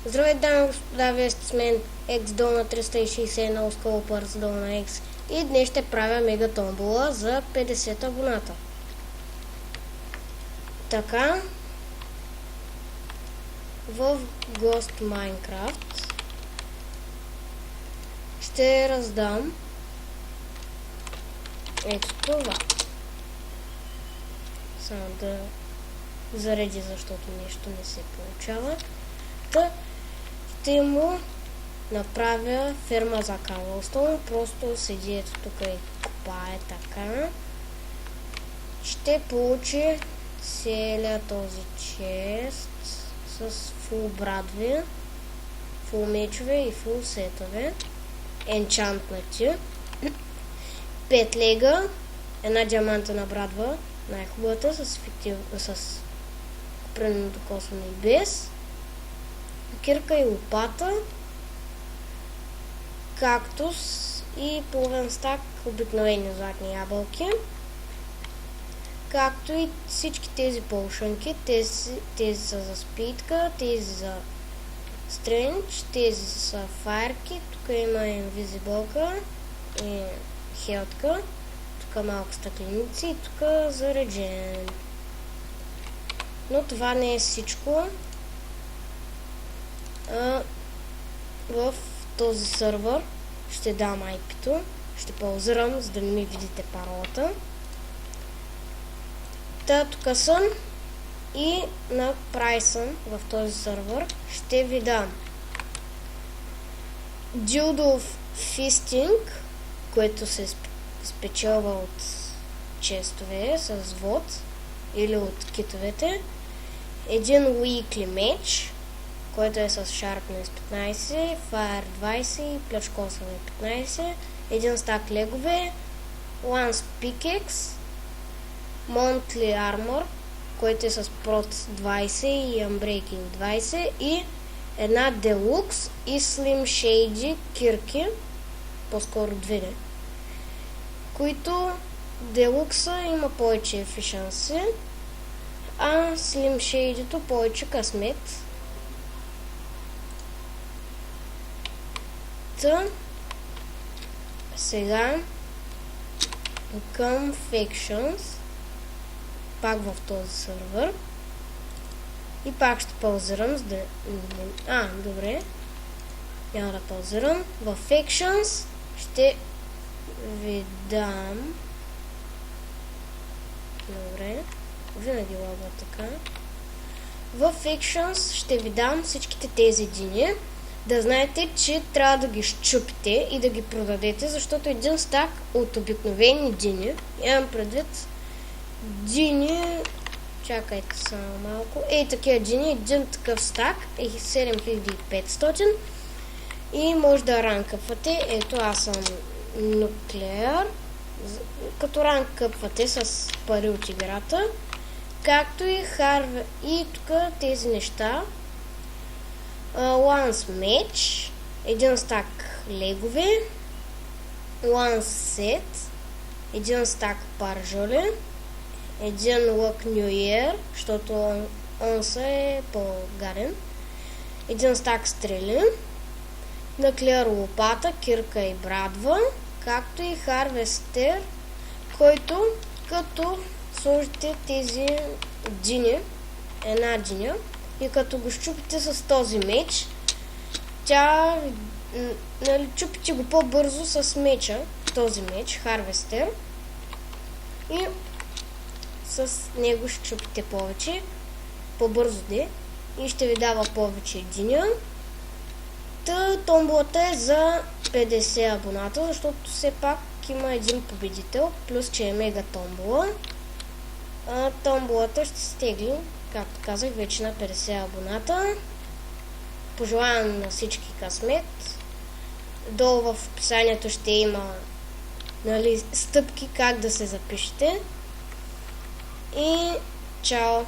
Здравейте, дами и господа, вие сте с мен XDona 360 на Сколпърс Dona X и днес ще правя мега томбола за 50 абоната. Така, в Ghost Minecraft ще раздам ето това. Само да зареди, защото нещо не се получава. Ще му направя ферма за Cobblestone. Просто седи ето тук и копае така. Ще получи целият този чест с фул брадви, фул мечове и фул сетове. Енчантнати. 5 лега, една диамантена брадва, най-хубавата, с купрено докосване и без, кирка и лопата, кактус и половин стак обикновени златни ябълки, както и всички тези полшънки, тези са за спитка, тези за стрендж, тези са файрки, тук има инвизибълка и хелтка, тук малко стъкленици и тук зареджен. Но това не е всичко. В този сървър ще дам IP-то, ще паузирам, за да не ми видите паролата. Тук съм и на прайса в този сървър ще ви дам Dildo Fisting, което се спечелва от честове с вод или от китовете, един Weekly Match, който е с Sharpness 15, Fire 20 и плячкосване 15, един стак легове, Lance Pickaxe, Monthly Armor, който е с Prot 20 и Unbreaking 20 и една Deluxe и Slim Shady кирки, по-скоро две, които Делукса има повече ефишенси, а Slim Shady-то повече късмет. Сега към Factions, пак в този сървър, и пак ще паузирам, за да... добре, няма да паузирам. В Factions ще ви дам... Добре, винаги лагва така. В Factions ще ви дам всичките тези дини. Да знаете, че трябва да ги щупите и да ги продадете, защото един стак от обикновени дини, имам предвид дини, чакайте само малко, такива дини, един такъв стак е 7500 и може да ранкъпвате. Ето, аз съм нуклеар, като ранкъпвате с пари от играта, както и харве и тук тези неща. Lance Match, един стак легове, Lance Set, един стак паржоли, един Luck New Year, защото онса е по-гарен, един стак стрели, наклеар лопата, кирка и брадва, както и Harvester, който като сложите тези дини, една диня, и като го щупите с този меч, чупите го по-бързо с меча, този меч, Harvester, и с него ще чупите повече, по-бързо и ще ви дава повече диня. Томболата е за 50 абоната, защото все пак има един победител, плюс че е мега томбола. Томболата ще стегли, както казах, вече на 50 абоната. Пожелавам на всички късмет. Долу в описанието ще има стъпки как да се запишете. И чао!